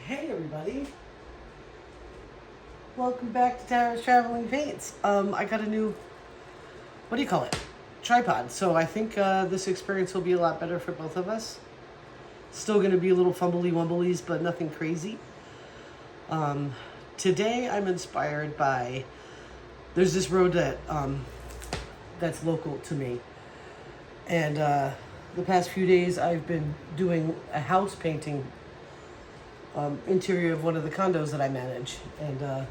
Hey everybody, welcome back to Tara's Traveling Paints. I got a new, what do you call it, tripod. So I think this experience will be a lot better for both of us. Still going to be a little fumbly wumblies, but nothing crazy. Today I'm inspired by, there's this road that that's local to me. And the past few days I've been doing a house painting interior of one of the condos that I manage. And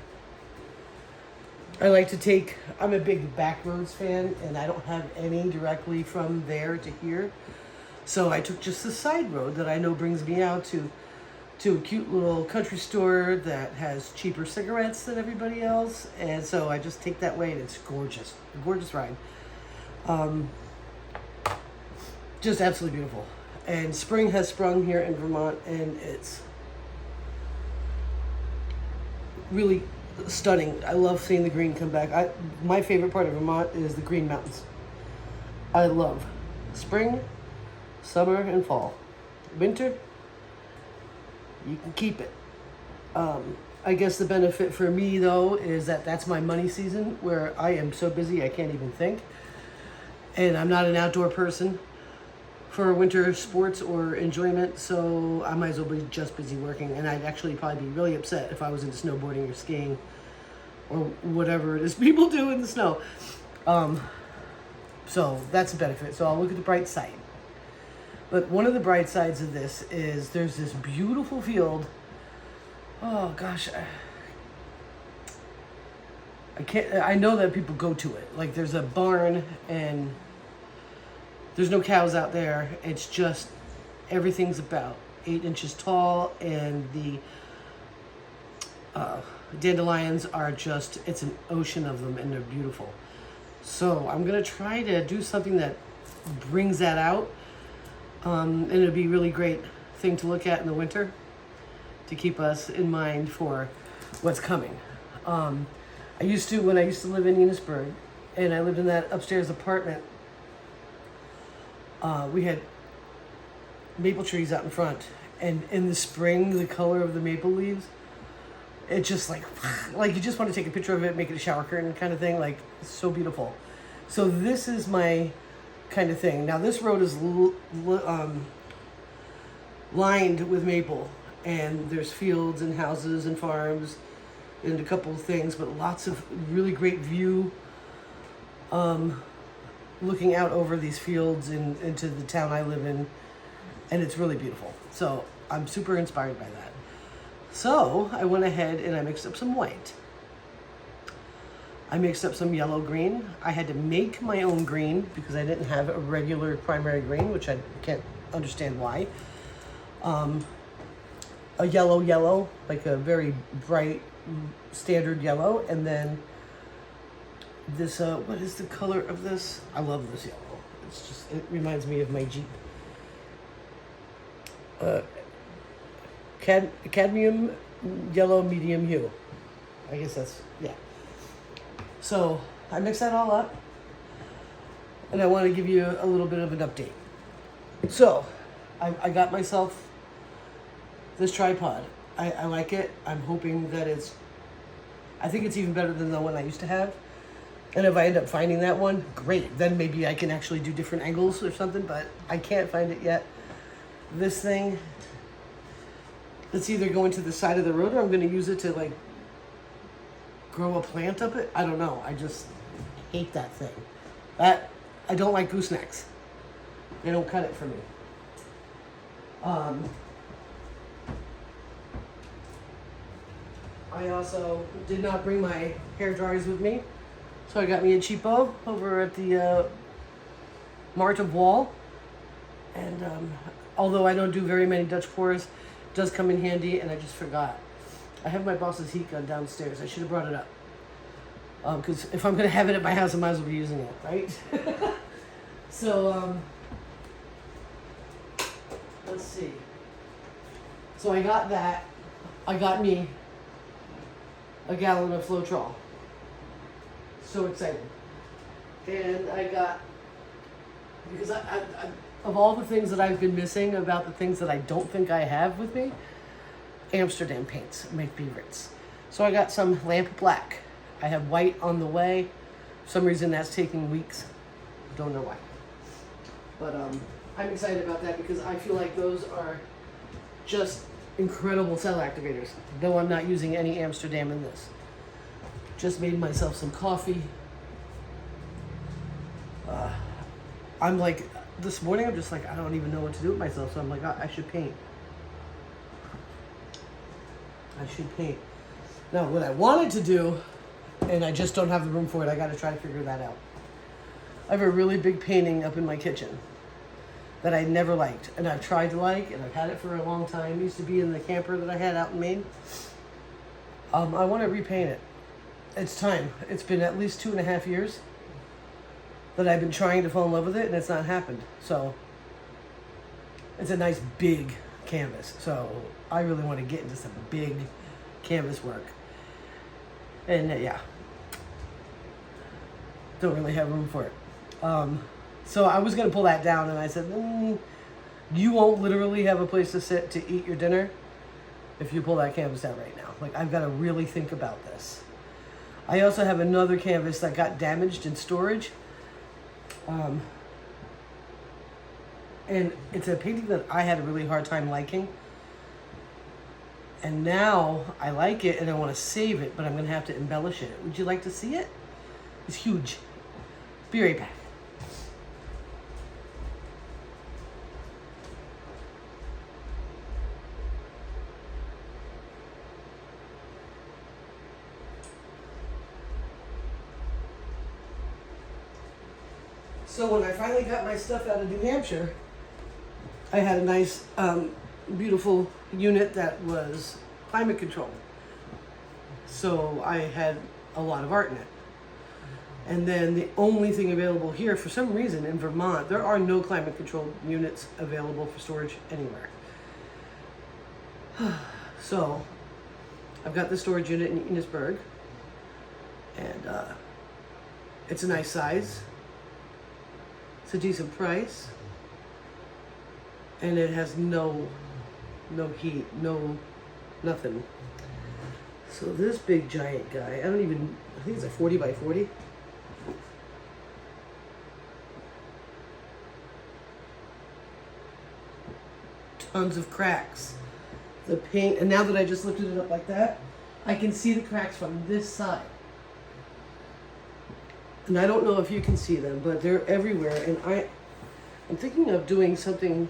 I like to take, I'm a big Backroads fan, and I don't have any directly from there to here. So I took just the side road that I know brings me out to a cute little country store that has cheaper cigarettes than everybody else. And so I just take that way, and it's gorgeous. A gorgeous ride. Just absolutely beautiful. And spring has sprung here in Vermont, and it's really stunning. I love seeing the green come back. My favorite part of Vermont is the Green Mountains. I love spring, summer, and fall. Winter, you can keep it. I guess the benefit for me, though, is that that's my money season, where I am so busy I can't even think. And I'm not an outdoor person for winter sports or enjoyment, so I might as well be just busy working. And I'd actually probably be really upset if I was into snowboarding or skiing or whatever it is people do in the snow. So that's a benefit. So I'll look at the bright side. But one of the bright sides of this is there's this beautiful field. Oh gosh, I know that people go to it. Like, there's a barn and there's no cows out there. It's just, everything's about 8 inches tall, and the dandelions are just, it's an ocean of them, and they're beautiful. So I'm gonna try to do something that brings that out, and it'll be a really great thing to look at in the winter to keep us in mind for what's coming. When I used to live in Enosburg, and I lived in that upstairs apartment, we had maple trees out in front, and in the spring, the color of the maple leaves, it just like you just want to take a picture of it, make it a shower curtain kind of thing. Like, it's so beautiful. So this is my kind of thing. Now this road is lined with maple, and there's fields and houses and farms and a couple of things, but lots of really great view. Looking out over these fields and into the town I live in, and it's really beautiful. So I'm super inspired by that. So I went ahead and I mixed up some white. I mixed up some yellow green. I had to make my own green because I didn't have a regular primary green, which I can't understand why. A yellow, like a very bright standard yellow, and then this, what is the color of this? I love this yellow. It's just, it reminds me of my Jeep. Cadmium yellow medium hue. I guess that's, yeah. So I mixed that all up, and I want to give you a little bit of an update. So I got myself this tripod. I like it. I'm hoping that I think it's even better than the one I used to have. And if I end up finding that one, great. Then maybe I can actually do different angles or something, but I can't find it yet. This thing, it's either going to the side of the road, or I'm going to use it to, like, grow a plant up it. I don't know. I just hate that thing. I don't like goosenecks. They don't cut it for me. I also did not bring my hair dryers with me. So I got me a cheapo over at the Mart of Wall. And although I don't do very many Dutch pours, it does come in handy, and I just forgot. I have my boss's heat gun downstairs. I should have brought it up. Because if I'm going to have it at my house, I might as well be using it, right? So, let's see. So I got that. I got me a gallon of Floetrol. So excited. And I got, because of all the things that I've been missing about the things that I don't think I have with me, Amsterdam paints, my favorites. So I got some lamp black. I have white on the way. For some reason that's taking weeks. Don't know why. But I'm excited about that because I feel like those are just incredible cell activators. Though I'm not using any Amsterdam in this. Just made myself some coffee. I'm like, this morning I'm just like, I don't even know what to do with myself. So I'm like, I should paint. I should paint. Now, what I wanted to do, and I just don't have the room for it, I got to try to figure that out. I have a really big painting up in my kitchen that I never liked, and I've tried to like, and I've had it for a long time. It used to be in the camper that I had out in Maine. I want to repaint it. It's time. It's been at least 2.5 years that I've been trying to fall in love with it, and it's not happened. So it's a nice big canvas. So I really want to get into some big canvas work. And yeah, don't really have room for it. So I was going to pull that down, and I said, you won't literally have a place to sit to eat your dinner if you pull that canvas down right now. Like, I've got to really think about this. I also have another canvas that got damaged in storage. And it's a painting that I had a really hard time liking. And now I like it and I want to save it, but I'm going to have to embellish it. Would you like to see it? It's huge. Be right back. So when I finally got my stuff out of New Hampshire, I had a nice, beautiful unit that was climate controlled. So I had a lot of art in it. And then the only thing available here, for some reason in Vermont, there are no climate controlled units available for storage anywhere. So I've got the storage unit in Enosburg, and it's a nice size. It's a decent price, and it has no heat, nothing. So this big giant guy, I think it's a 40 by 40. Tons of cracks. The paint, and now that I just lifted it up like that, I can see the cracks from this side. And I don't know if you can see them, but they're everywhere. And I'm thinking of doing something.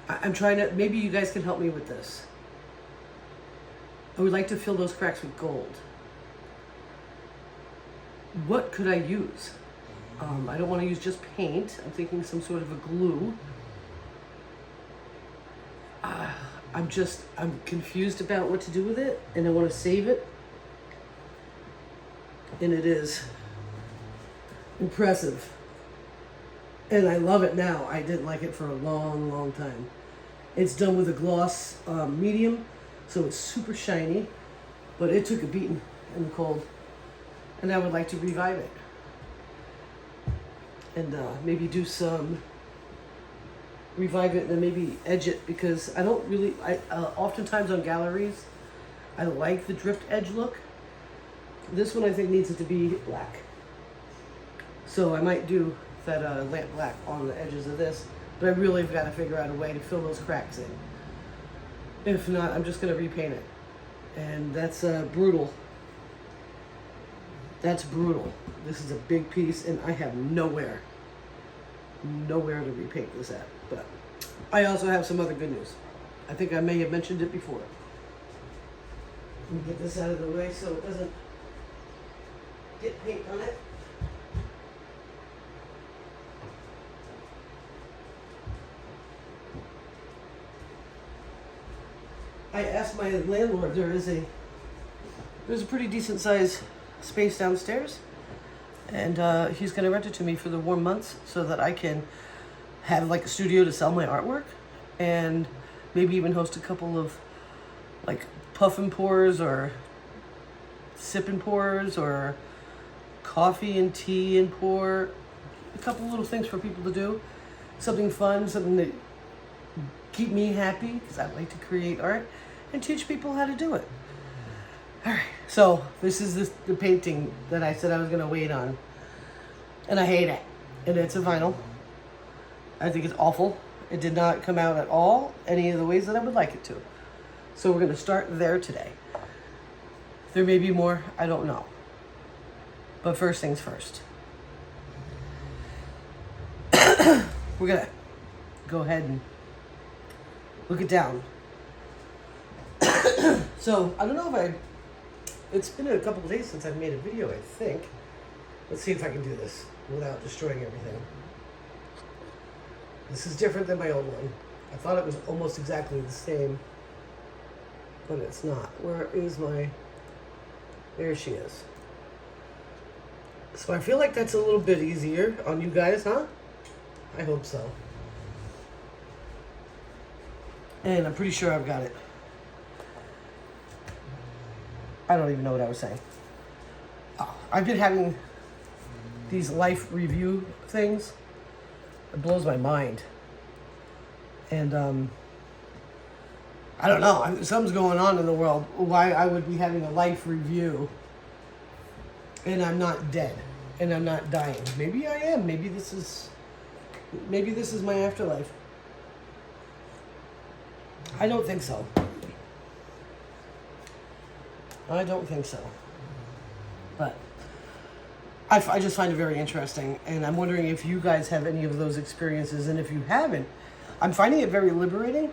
I'm trying to, maybe you guys can help me with this. I would like to fill those cracks with gold. What could I use? I don't want to use just paint. I'm thinking some sort of a glue. I'm confused about what to do with it, and I want to save it. And it is impressive. And I love it now. I didn't like it for a long, long time. It's done with a gloss medium, so it's super shiny, but it took a beating in the cold. And I would like to revive it. And maybe do some, revive it and then maybe edge it, because I don't really, oftentimes on galleries, I like the drift edge look. This one I think needs it to be black. So I might do that lamp black on the edges of this, but I really have got to figure out a way to fill those cracks in. If not, I'm just going to repaint it. And that's brutal. That's brutal. This is a big piece, and I have nowhere to repaint this at. But I also have some other good news. I think I may have mentioned it before. Let me get this out of the way so it doesn't get paint on it. I asked my landlord, there's a pretty decent size space downstairs, and he's going to rent it to me for the warm months so that I can have like a studio to sell my artwork, and maybe even host a couple of like puff and pours or sip and pours or coffee and tea and pour, a couple little things for people to do, something fun, something that keep me happy, because I like to create art, and teach people how to do it. All right, so this is the painting that I said I was going to wait on. And I hate it. And it's a vinyl. I think it's awful. It did not come out at all any of the ways that I would like it to. So we're going to start there today. There may be more, I don't know. But first things first. We're going to go ahead and look it down. So, I don't know if it's been a couple of days since I've made a video, I think. Let's see if I can do this without destroying everything. This is different than my old one. I thought it was almost exactly the same, but it's not. Where is my... There she is. So I feel like that's a little bit easier on you guys, huh? I hope so. And I'm pretty sure I've got it. I don't even know what I was saying. Oh, I've been having these life review things. It blows my mind. And I don't know. Something's going on in the world. Why I would be having a life review and I'm not dead and I'm not dying. Maybe I am. Maybe this is my afterlife. I don't think so. I don't think so. But I just find it very interesting, and I'm wondering if you guys have any of those experiences, and if you haven't, I'm finding it very liberating.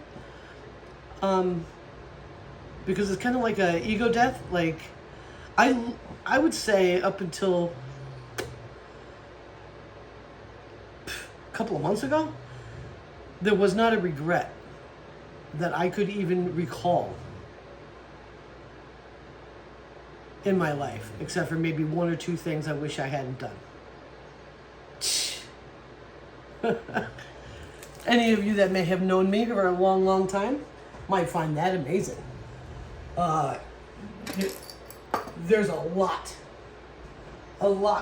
Because it's kind of like a ego death. Like, I would say up until a couple of months ago, there was not a regret that I could even recall in my life, except for maybe one or two things I wish I hadn't done. Any of you that may have known me for a long, long time might find that amazing. There's a lot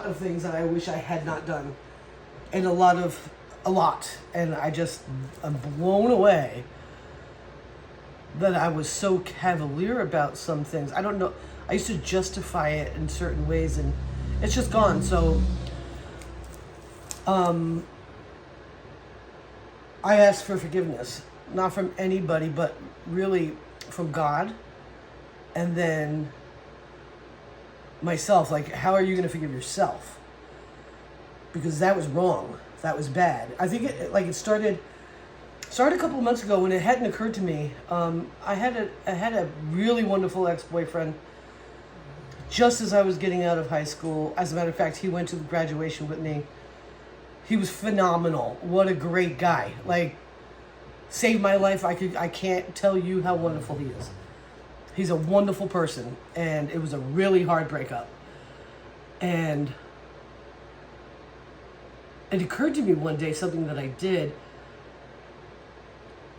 of things that I wish I had not done, and a lot, and I'm blown away that I was so cavalier about some things. I don't know. I used to justify it in certain ways, and it's just gone. So, I ask for forgiveness, not from anybody, but really from God, and then myself. Like, how are you going to forgive yourself? Because that was wrong. That was bad. I think it started a couple of months ago when it hadn't occurred to me. I had a really wonderful ex-boyfriend just as I was getting out of high school. As a matter of fact, he went to graduation with me. He was phenomenal. What a great guy. Like, saved my life. I can't tell you how wonderful he is. He's a wonderful person, and it was a really hard breakup. And it occurred to me one day, something that I did,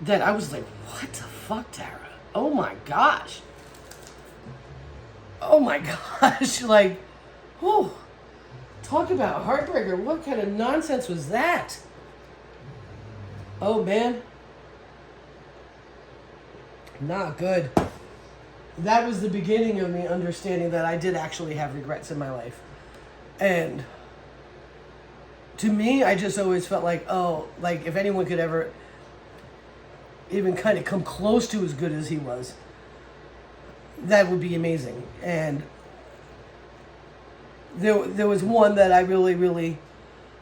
that I was like, what the fuck, Tara? Oh my gosh. Oh my gosh. Like, whew. Talk about heartbreaker. What kind of nonsense was that? Oh man. Not good. That was the beginning of me understanding that I did actually have regrets in my life. And to me, I just always felt like, oh, like if anyone could ever even kind of come close to as good as he was, that would be amazing. And there was one that I really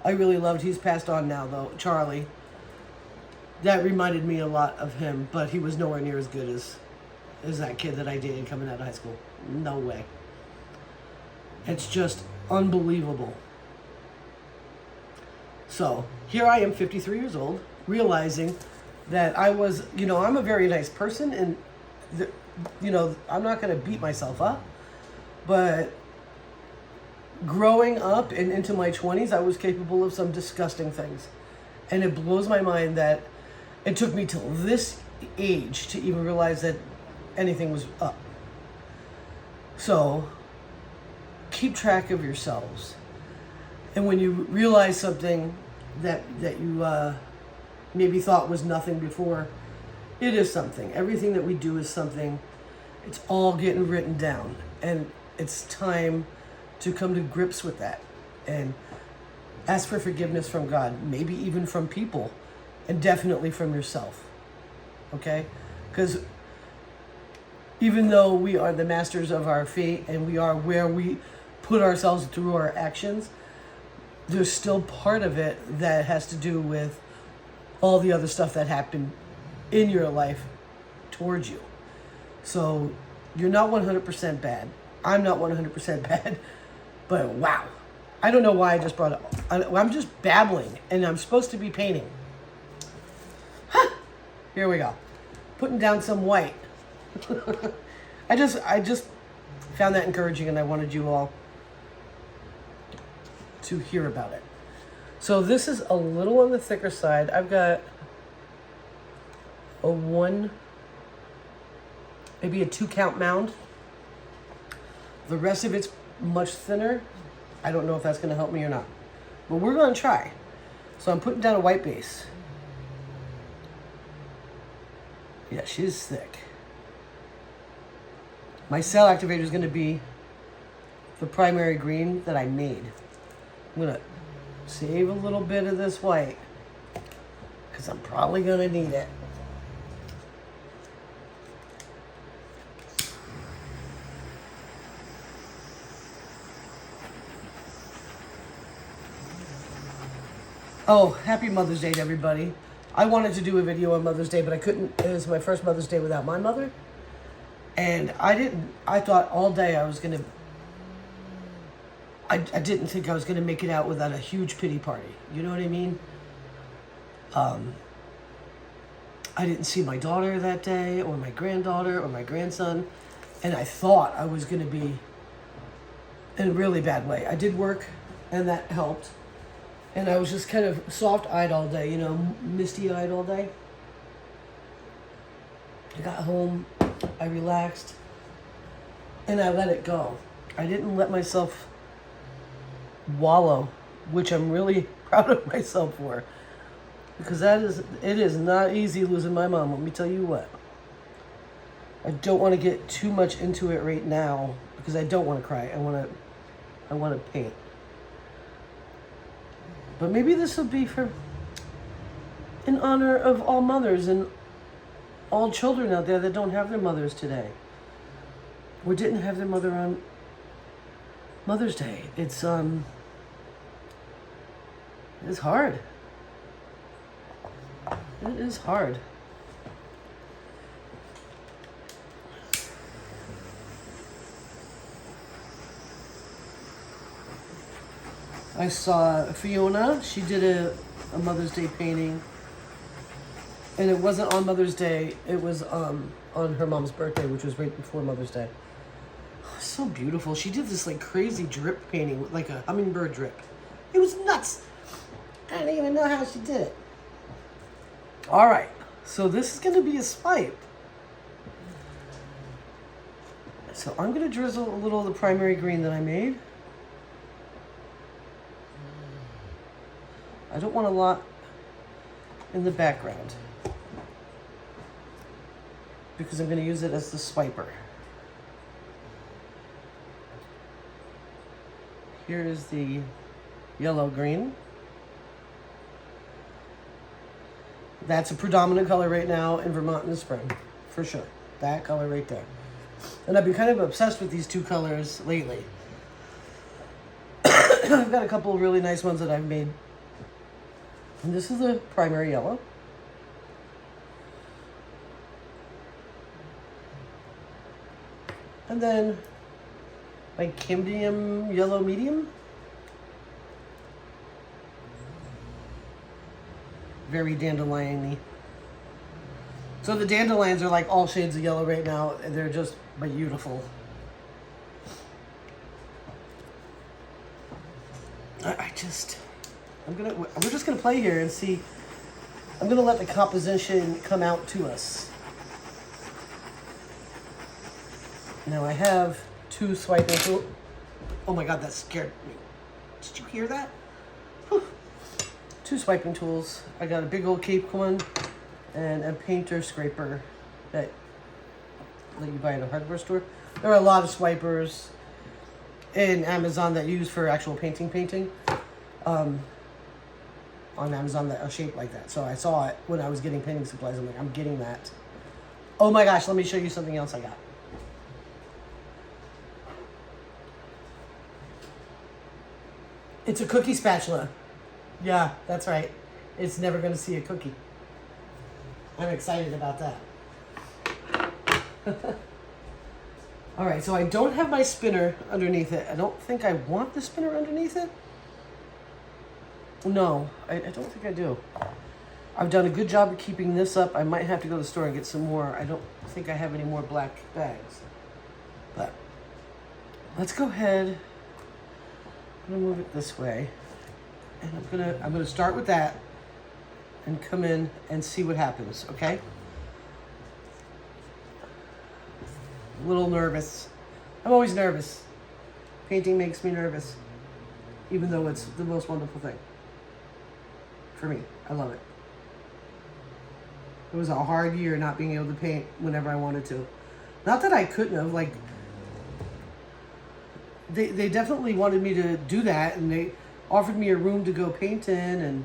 loved. He's passed on now, though, Charlie. That reminded me a lot of him, but he was nowhere near as good as that kid that I dated coming out of high school. No way. It's just unbelievable. So here I am, 53 years old, realizing that I was, I'm a very nice person, and I'm not going to beat myself up, but growing up and into my 20s, I was capable of some disgusting things. And it blows my mind that it took me till this age to even realize that anything was up. So keep track of yourselves. And when you realize something that you maybe thought was nothing before, It is something. Everything that we do is something. It's all getting written down. And it's time to come to grips with that. And ask for forgiveness from God. Maybe even from people. And definitely from yourself. Okay? Because even though we are the masters of our fate and we are where we put ourselves through our actions, there's still part of it that has to do with all the other stuff that happened in your life towards you. So you're not 100% bad. I'm not 100% bad. But wow. I don't know why I just brought it up. I'm just babbling and I'm supposed to be painting. Here we go. Putting down some white. I just found that encouraging and I wanted you all to hear about it. So this is a little on the thicker side. I've got maybe a 2-count mound. The rest of it's much thinner. I don't know if that's going to help me or not. But we're going to try. So I'm putting down a white base. Yeah, she's thick. My cell activator is going to be the primary green that I made. I'm going to save a little bit of this white because I'm probably going to need it. Oh, happy Mother's Day to everybody. I wanted to do a video on Mother's Day, but I couldn't. It was my first Mother's Day without my mother. And I thought all day I was going to, I didn't think I was going to make it out without a huge pity party. You know what I mean? I didn't see my daughter that day, or my granddaughter, or my grandson. And I thought I was going to be in a really bad way. I did work, and that helped. And I was just kind of soft-eyed all day, you know, misty-eyed all day. I got home, I relaxed, and I let it go. I didn't let myself wallow, which I'm really proud of myself for. Because it is not easy losing my mom, let me tell you what. I don't want to get too much into it right now, because I don't want to cry. I want to paint. But maybe this will be in honor of all mothers and all children out there that don't have their mothers today. Or didn't have their mother on Mother's Day. It's hard. It is hard. I saw Fiona. She did a Mother's Day painting. And it wasn't on Mother's Day. It was on her mom's birthday, which was right before Mother's Day. Oh, so beautiful. She did this like crazy drip painting with like a hummingbird drip. It was nuts. I don't even know how she did it. All right. So this is going to be a swipe. So I'm going to drizzle a little of the primary green that I made. I don't want a lot in the background because I'm going to use it as the swiper. Here is the yellow-green. That's a predominant color right now in Vermont in the spring, for sure. That color right there. And I've been kind of obsessed with these two colors lately. I've got a couple of really nice ones that I've made. And this is the primary yellow. And then my Cambium yellow medium. Very dandelion-y. So the dandelions are like all shades of yellow right now. They're just beautiful. We're just gonna play here and see. I'm gonna let the composition come out to us. Now I have two swiping tools. Oh my God, that scared me. Did you hear that? Whew. Two swiping tools. I got a big old Cape one and a painter scraper that you buy at a hardware store. There are a lot of swipers in Amazon that you use for actual painting. On Amazon that are shaped like that. So I saw it when I was getting painting supplies. I'm like, I'm getting that. Oh my gosh, let me show you something else I got. It's a cookie spatula. Yeah, that's right. It's never going to see a cookie. I'm excited about that. All right, so I don't have my spinner underneath it. I don't think I want the spinner underneath it. No, I don't think I do. I've done a good job of keeping this up. I might have to go to the store and get some more. I don't think I have any more black bags. But let's go ahead. I'm gonna move it this way. And I'm gonna start with that and come in and see what happens, okay? A little nervous. I'm always nervous. Painting makes me nervous, even though it's the most wonderful thing. For me, I love it. It was a hard year not being able to paint whenever I wanted to. Not that I couldn't have, like, they definitely wanted me to do that, and they offered me a room to go paint in, and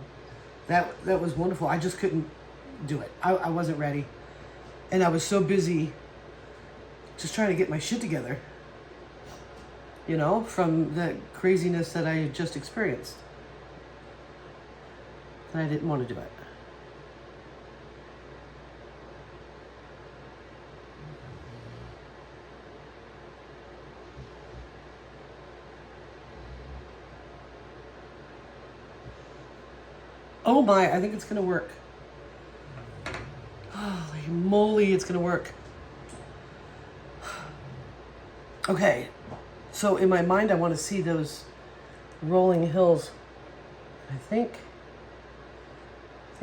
that was wonderful. I just couldn't do it. I wasn't ready. And I was so busy just trying to get my shit together, you know, from the craziness that I had just experienced. And I didn't want to do it. Oh my, I think it's gonna work. Holy moly, it's gonna work. Okay, so in my mind I want to see those rolling hills. I think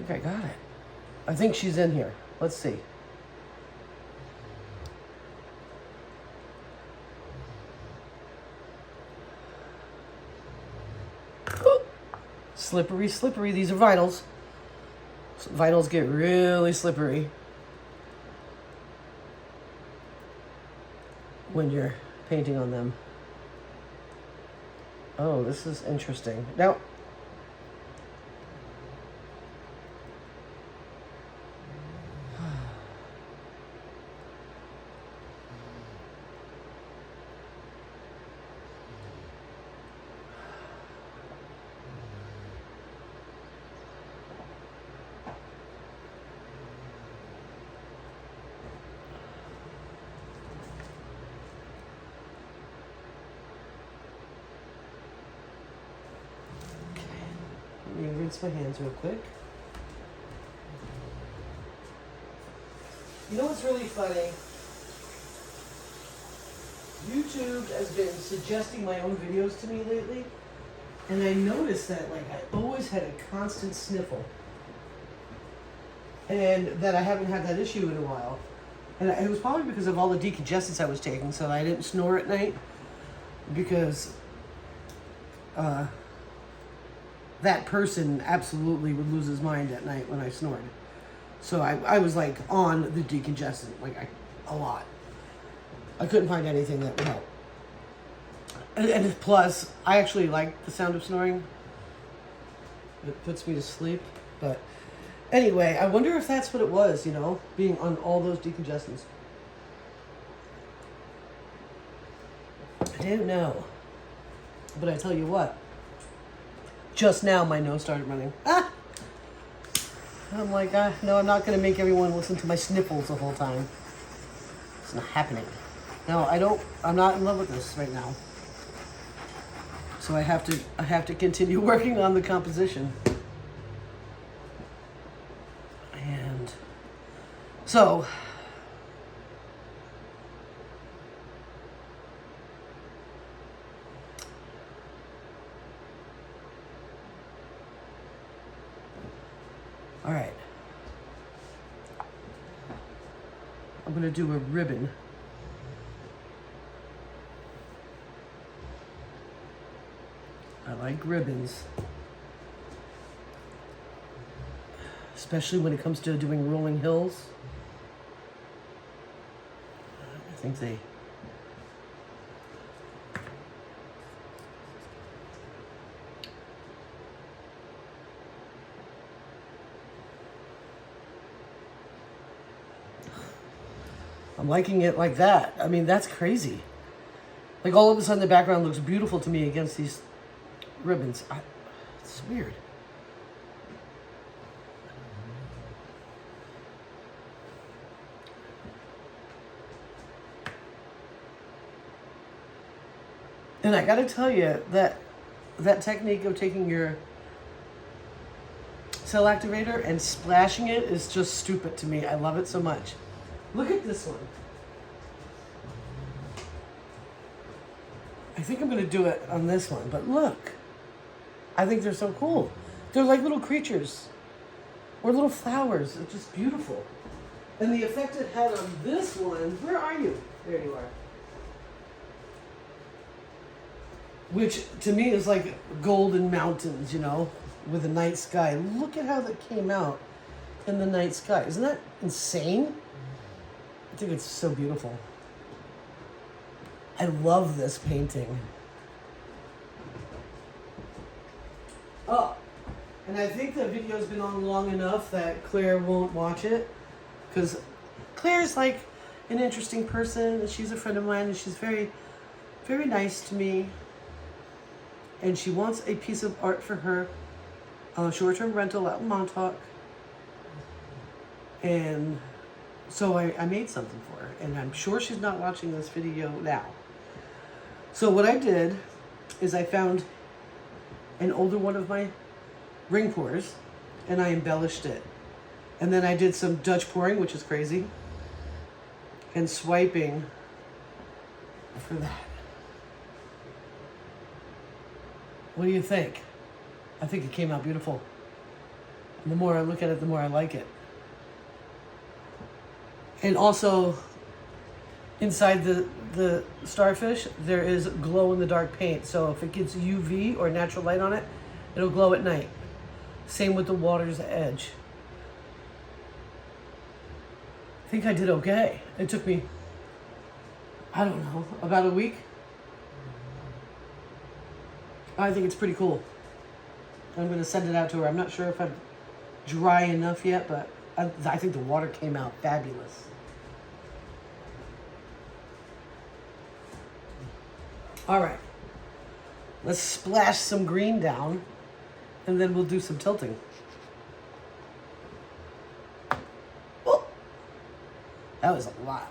I got it. I think she's in here. Let's see. Slippery, slippery. These are vinyls. So vinyls get really slippery when you're painting on them. Oh, this is interesting. Now, let me rinse my hands real quick. You know what's really funny? YouTube has been suggesting my own videos to me lately, and I noticed that, like, I always had a constant sniffle, and that I haven't had that issue in a while. And it was probably because of all the decongestants I was taking, so I didn't snore at night, because that person absolutely would lose his mind at night when I snored. So I was like on the decongestant, like a lot. I couldn't find anything that would help. And plus, I actually like the sound of snoring. It puts me to sleep. But anyway, I wonder if that's what it was, you know, being on all those decongestants. I didn't know. But I tell you what, just now my nose started running. Ah! I'm like, no, I'm not going to make everyone listen to my sniffles the whole time. It's not happening. No, I'm not in love with this right now. So I have to continue working on the composition. And so all right. I'm going to do a ribbon. I like ribbons. especially when it comes to doing rolling hills. I think they... I'm liking it like that. I mean, that's crazy. Like, all of a sudden, the background looks beautiful to me against these ribbons. It's weird. And I gotta tell you, that technique of taking your cell activator and splashing it is just stupid to me. I love it so much. Look at this one. I think I'm gonna do it on this one, but look. I think they're so cool. They're like little creatures or little flowers. It's just beautiful. And the effect it had on this one, where are you? There you are. Which to me is like golden mountains, you know, with a night sky. Look at how that came out in the night sky. Isn't that insane? I think it's so beautiful. I love this painting. Oh, and I think the video's been on long enough that Claire won't watch it, because Claire's like an interesting person, and she's a friend of mine, and she's very, very nice to me. And she wants a piece of art for her short-term rental out in Montauk. And so I made something for her, and I'm sure she's not watching this video now. So what I did is I found an older one of my ring pours, and I embellished it. And then I did some Dutch pouring, which is crazy, and swiping for that. What do you think? I think it came out beautiful. And the more I look at it, the more I like it. And also, inside the starfish, there is glow-in-the-dark paint. So if it gets UV or natural light on it, it'll glow at night. Same with the water's edge. I think I did okay. It took me, I don't know, about a week. I think it's pretty cool. I'm going to send it out to her. I'm not sure if I'm dry enough yet, but I think the water came out fabulous. All right. Let's splash some green down, and then we'll do some tilting. Oh, that was a lot.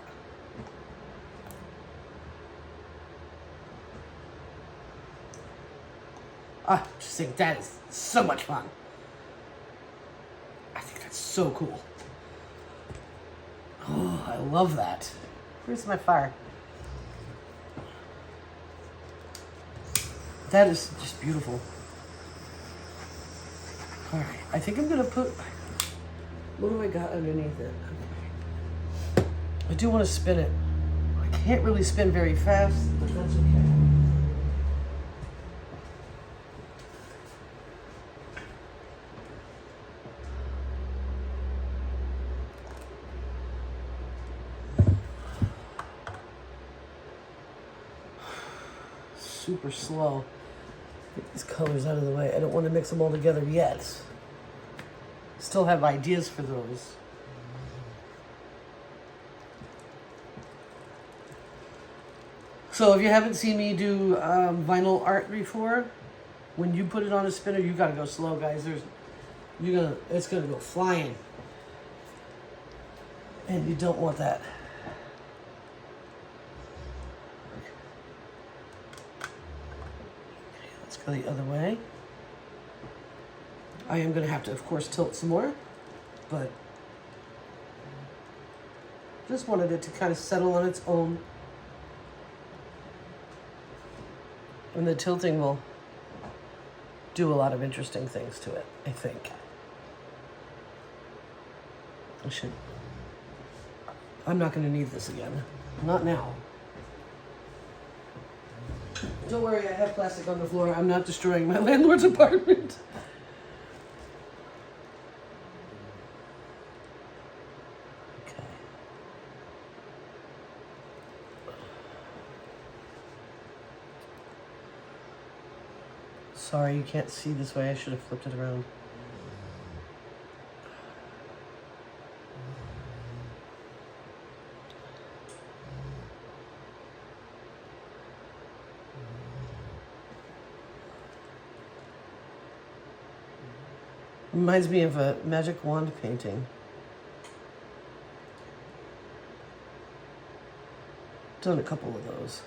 I just think that is so much fun. I think that's so cool. Oh, I love that. Where's my fire? That is just beautiful. All right, I think I'm gonna put, what do I got underneath it? Okay. I do want to spin it. I can't really spin very fast, but that's okay. Super slow. Get these colors out of the way. I don't want to mix them all together yet. Still have ideas for those. So if you haven't seen me do vinyl art before, when you put it on a spinner, you gotta go slow, guys. It's gonna go flying, and you don't want that. Go the other way. I am going to have to, of course, tilt some more, but just wanted it to kind of settle on its own. And the tilting will do a lot of interesting things to it, I think. I'm not going to need this again. Not now. Don't worry, I have plastic on the floor. I'm not destroying my landlord's apartment. Sorry, you can't see this way. I should have flipped it around. Reminds me of a magic wand painting. Done a couple of those.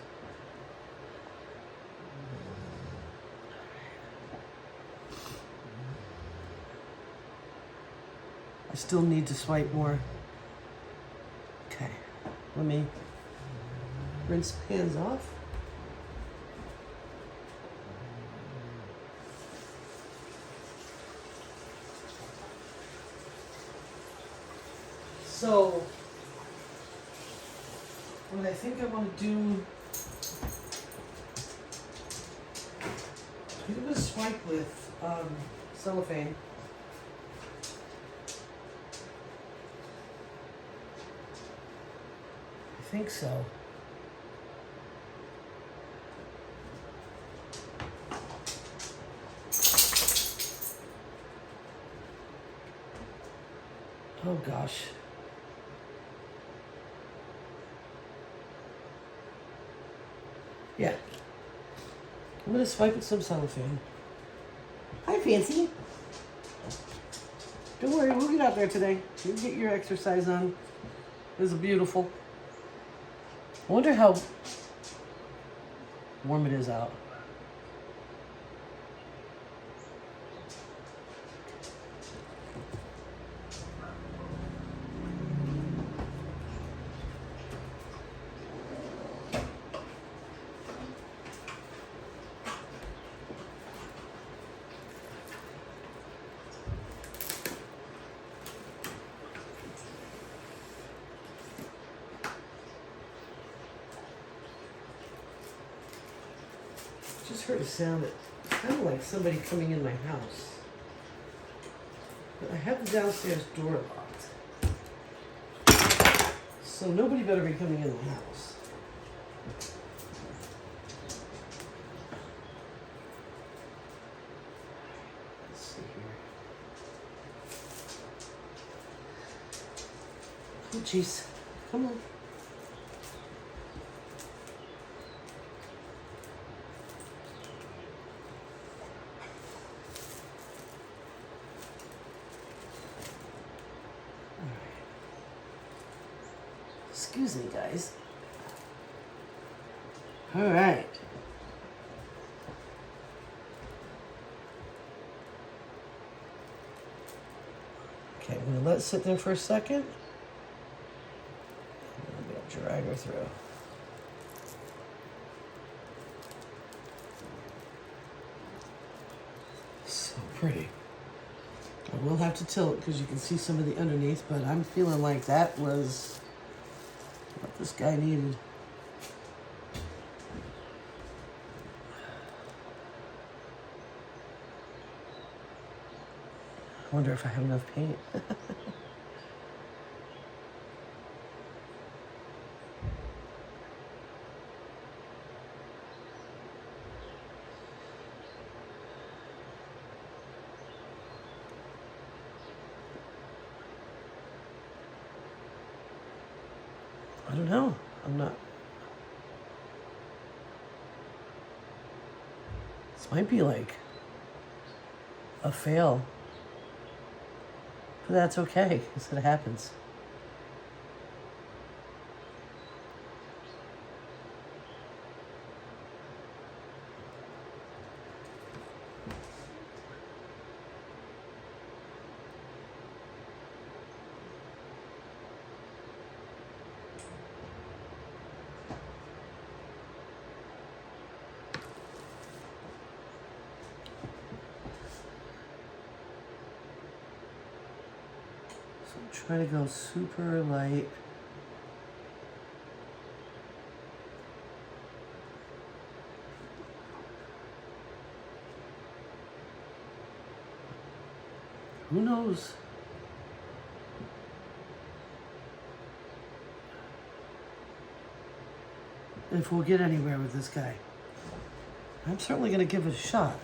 I still need to swipe more. Okay, let me rinse pans off. So, what I think I want to do, I'm going to swipe with cellophane. I think so. Oh gosh. Yeah. I'm gonna swipe with some cellophane. Hi, Fancy. Don't worry, we'll get out there today. You'll get your exercise on. This is beautiful. I wonder how warm it is out. Just heard a sound that sounded like somebody coming in my house. But I have the downstairs door locked. So nobody better be coming in my house. Let's see here. Oh jeez. Come on. Excuse me, guys. All right. Okay, I'm gonna let it sit there for a second. I'm gonna drag her through. So pretty. I will have to tilt because you can see some of the underneath, but I'm feeling like that was what this guy needed. I wonder if I have enough paint. I don't know. I'm not. This might be like a fail. But that's okay, because it happens. So I'm trying to go super light. Who knows? If we'll get anywhere with this guy. I'm certainly going to give it a shot.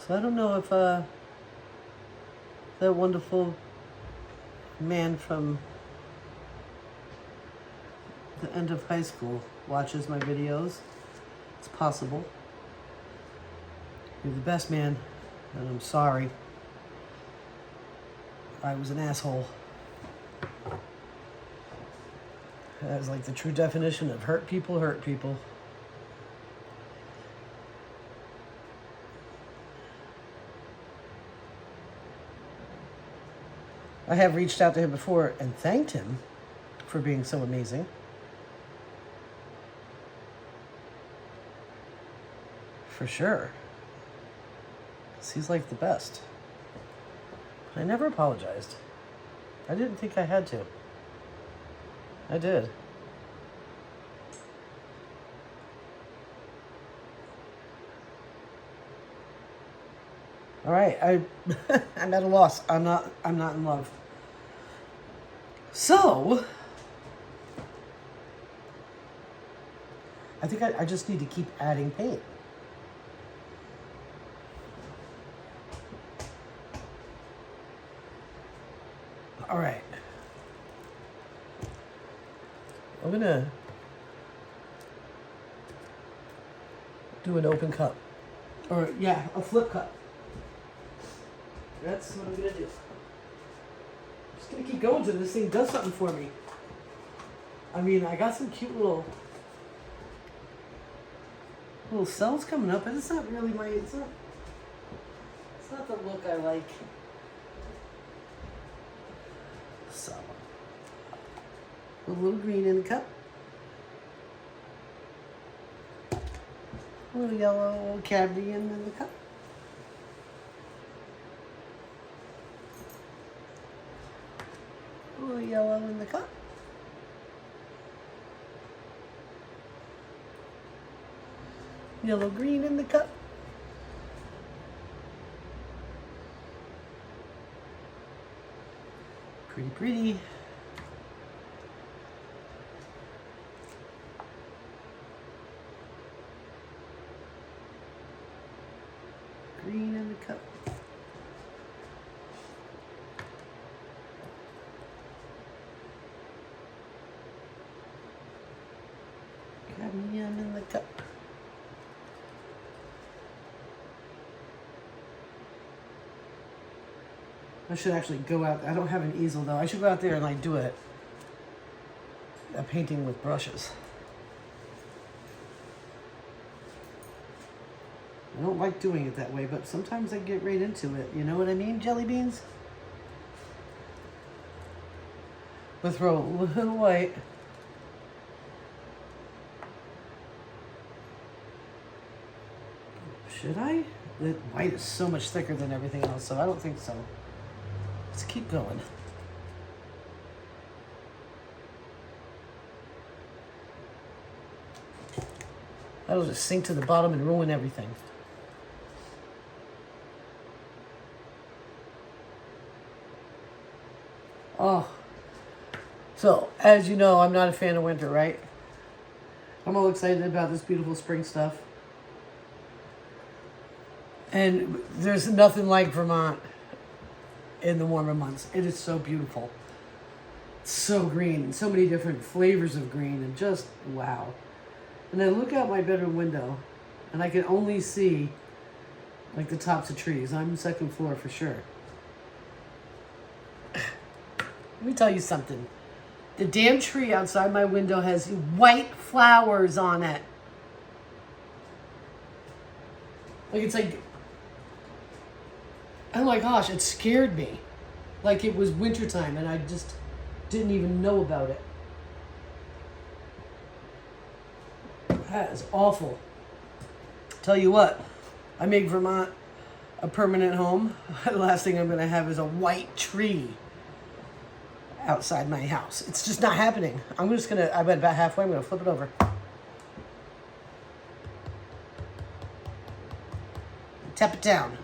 So I don't know if that wonderful man from the end of high school watches my videos. It's possible. You're the best, man, and I'm sorry. I was an asshole. That was like the true definition of hurt people hurt people. I have reached out to him before and thanked him for being so amazing. For sure. 'Cause he's like the best. But I never apologized. I didn't think I had to. I did. All right, I'm at a loss. I'm not in love. So, I think I just need to keep adding paint. All right. I'm gonna do an open cup. Or, yeah, a flip cup. That's what I'm gonna do. Just gonna keep going till this thing does something for me. I mean, I got some cute little cells coming up, but it's not really it's not the look I like. So, a little green in the cup. A little yellow cavity in the cup. A little yellow in the cup. Yellow green in the cup. Pretty pretty. Green in the cup. Cadmium in the cup. I should actually go out. I don't have an easel though. I should go out there and like do a painting with brushes. I don't like doing it that way, but sometimes I get right into it. You know what I mean, jelly beans? We'll throw a little white. Should I? The white is so much thicker than everything else, so I don't think so. Let's keep going. That'll just sink to the bottom and ruin everything. Oh. So, as you know, I'm not a fan of winter, right? I'm all excited about this beautiful spring stuff. And there's nothing like Vermont in the warmer months. It is so beautiful. It's so green. So many different flavors of green. And just, wow. And I look out my bedroom window. And I can only see, like, the tops of trees. I'm second floor for sure. Let me tell you something. The damn tree outside my window has white flowers on it. Like, it's like... Oh my gosh, it scared me. Like it was wintertime and I just didn't even know about it. That is awful. Tell you what, I make Vermont a permanent home. The last thing I'm going to have is a white tree outside my house. It's just not happening. I'm just going to, I went about halfway, I'm going to flip it over. Tap it down.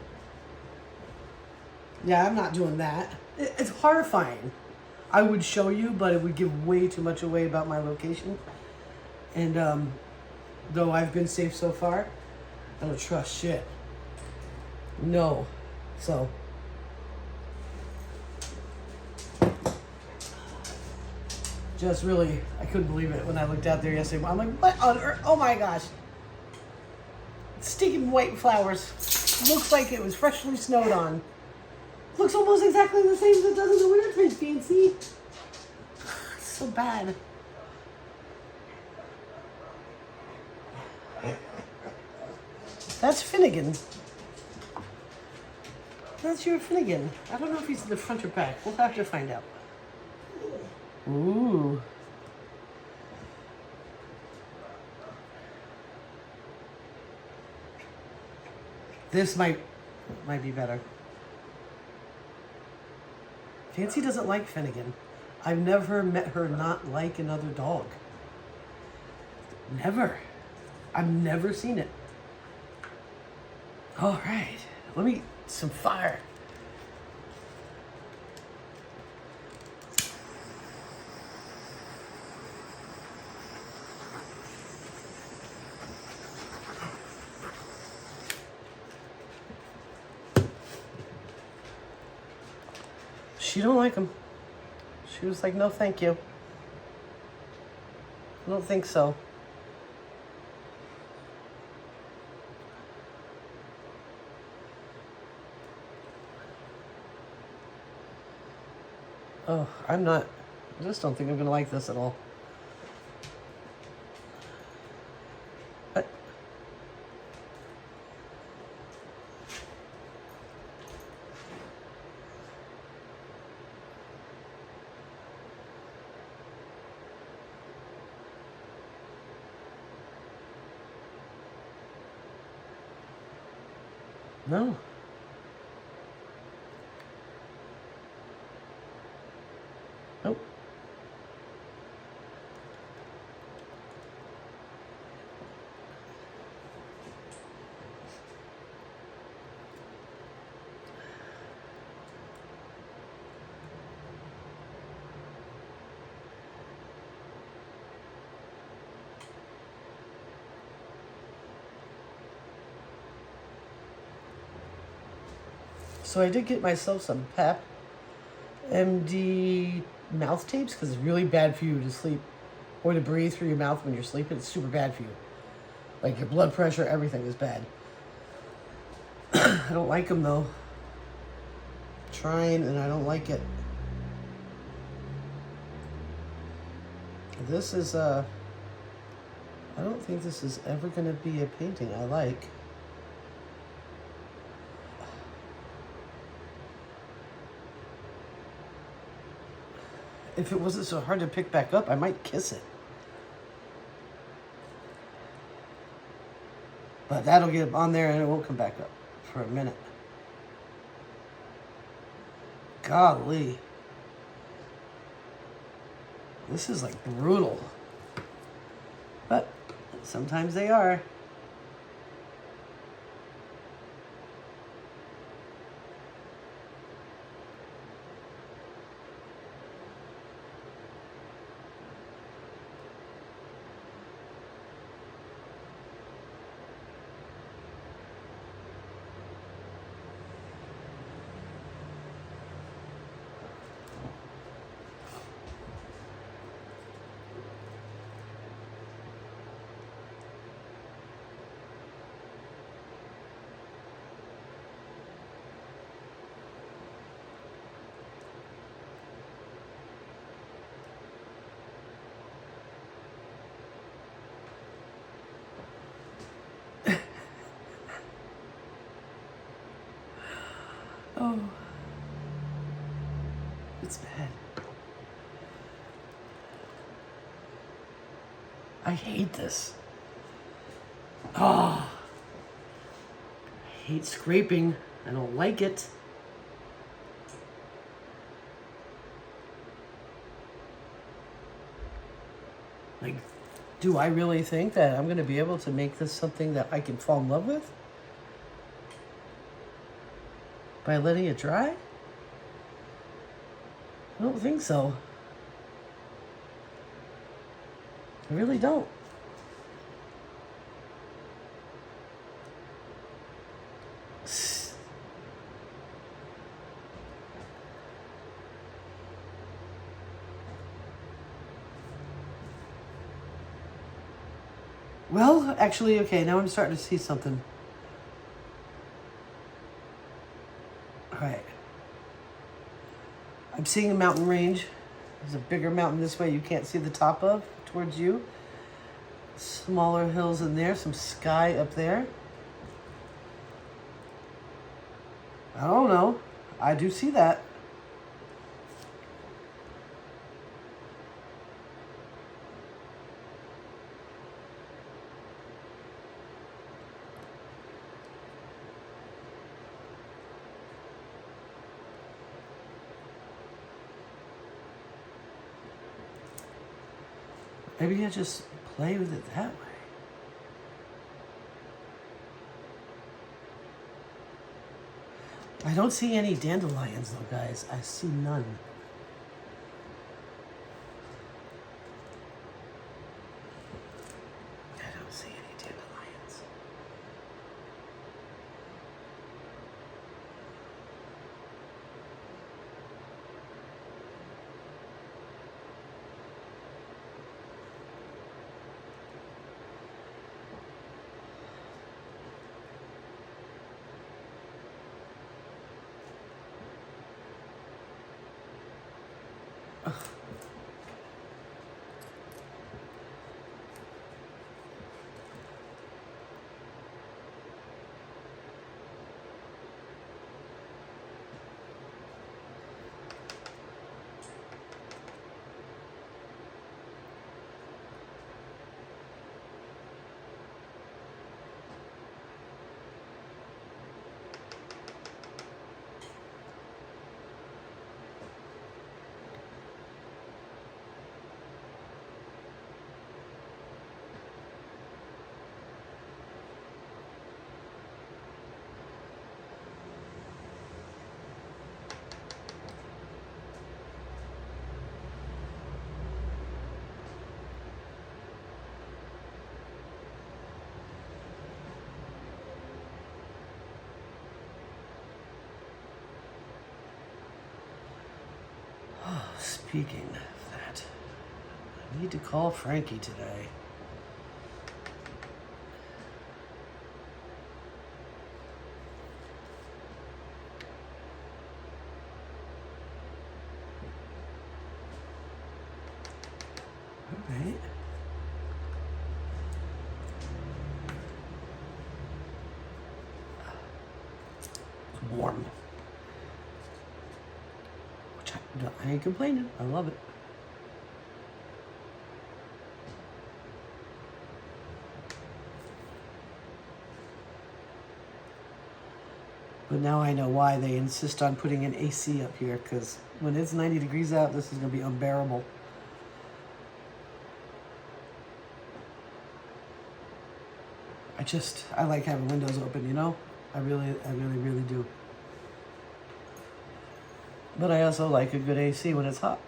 Yeah, I'm not doing that. It's horrifying. I would show you, but it would give way too much away about my location. And though I've been safe so far, I don't trust shit. No. So. Just really, I couldn't believe it when I looked out there yesterday. I'm like, what on earth? Oh my gosh. Stinking white flowers. Looks like it was freshly snowed on. Looks almost exactly the same as it does in the wintertime, Fancy. It's so bad. That's Finnegan. That's your Finnegan. I don't know if he's in the front or back. We'll have to find out. Ooh. This might be better. Fancy doesn't like Finnegan. I've never met her not like another dog. Never. I've never seen it. All right. Let me some fire. She don't like him. She was like, no, thank you. I don't think so. Oh, I'm not. I just don't think I'm going to like this at all. But no. Nope. So I did get myself some PEP MD mouth tapes because it's really bad for you to sleep or to breathe through your mouth when you're sleeping. It's super bad for you. Like your blood pressure, everything is bad. I don't like them though. Trying and I don't like it. This is I don't think this is ever going to be a painting I like. If it wasn't so hard to pick back up, I might kiss it. But that'll get on there and it won't come back up for a minute. Golly. This is like brutal. But sometimes they are. Oh, it's bad. I hate this. Oh, I hate scraping. I don't like it. Like, do I really think that I'm going to be able to make this something that I can fall in love with? By letting it dry? I don't think so. I really don't. Well, actually, okay, now I'm starting to see something. All right. I'm seeing a mountain range. There's a bigger mountain this way you can't see the top of towards you. Smaller hills in there, some sky up there. I don't know. I do see that. Maybe I just play with it that way. I don't see any dandelions though, guys. I see none. I don't see any dandelions. Speaking of that, I need to call Frankie today. All right. It's warm. I ain't complaining. I love it. But now I know why they insist on putting an AC up here, because when it's 90 degrees out, this is going to be unbearable. I like having windows open, you know? I really do. But I also like a good AC when it's hot.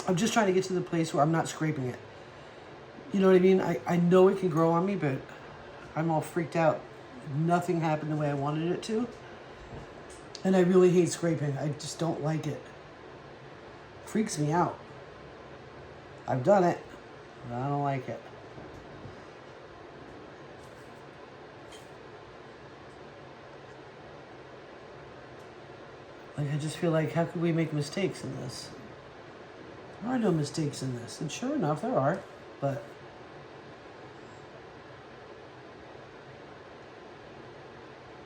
I'm just trying to get to the place where I'm not scraping it. You know what I mean? I know it can grow on me, but I'm all freaked out. Nothing happened the way I wanted it to. And I really hate scraping. I just don't like it. Freaks me out. I've done it, but I don't like it. Like, I just feel like, how could we make mistakes in this? There are no mistakes in this. And sure enough, there are. But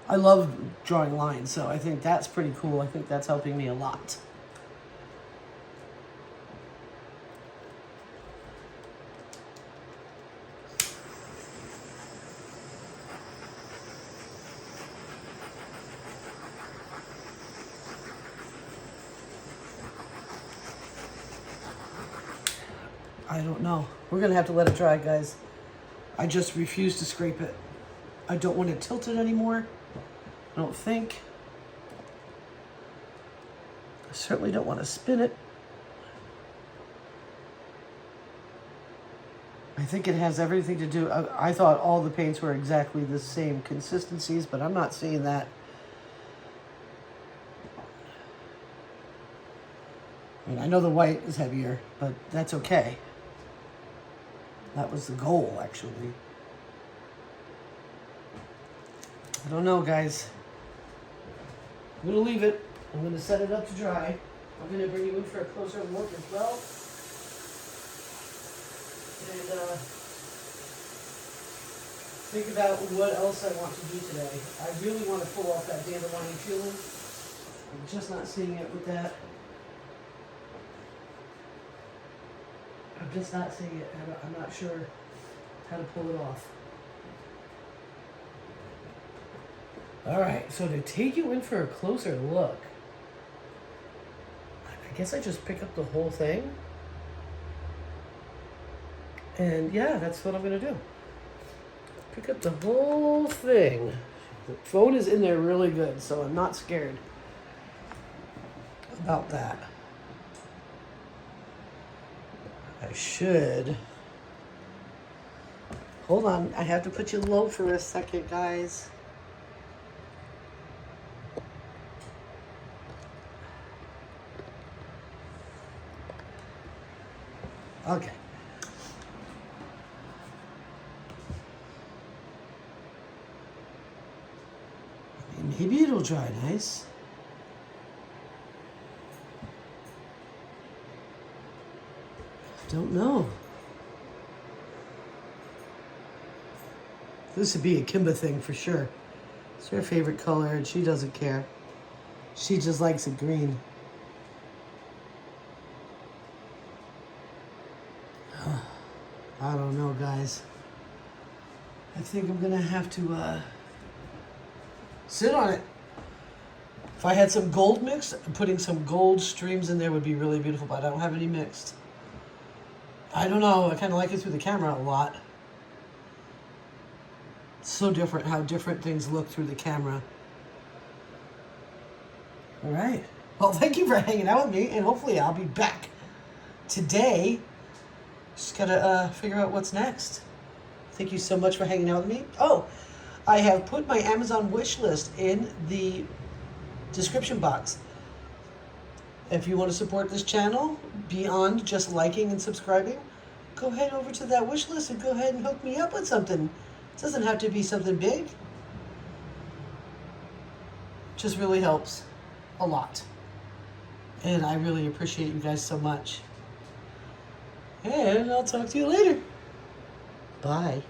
I love drawing lines, so I think that's pretty cool. I think that's helping me a lot. I don't know. We're going to have to let it dry, guys. I just refuse to scrape it. I don't want it tilted anymore. I don't think. I certainly don't want to spin it. I think it has everything to do. I thought all the paints were exactly the same consistencies, but I'm not seeing that. I mean, I know the white is heavier, but that's okay. That was the goal, actually. I don't know, guys. I'm going to leave it. I'm going to set it up to dry. I'm going to bring you in for a closer look as well. And think about what else I want to do today. I really want to pull off that dandelion feeling. I'm just not seeing it with that. I'm just not seeing it. I'm not sure how to pull it off. All right, so to take you in for a closer look, I guess I just pick up the whole thing. And yeah, that's what I'm going to do. Pick up the whole thing. The phone is in there really good, so I'm not scared about that. I should. Hold on, I have to put you low for a second, guys. Okay. Maybe it'll dry nice. Don't know. This would be a Kimba thing for sure. It's her favorite color and she doesn't care. She just likes it green. I don't know, guys. I think I'm gonna have to sit on it. If I had some gold mixed, putting some gold streams in there would be really beautiful, but I don't have any mixed. I don't know, I kind of like it through the camera a lot. It's so different how different things look through the camera. All right. Well, thank you for hanging out with me, and hopefully I'll be back today. Just gotta figure out what's next. Thank you so much for hanging out with me. Oh, I have put my Amazon wish list in the description box. If you want to support this channel beyond just liking and subscribing, go ahead over to that wish list and go ahead and hook me up with something. It doesn't have to be something big. Just really helps a lot. And I really appreciate you guys so much. And I'll talk to you later. Bye.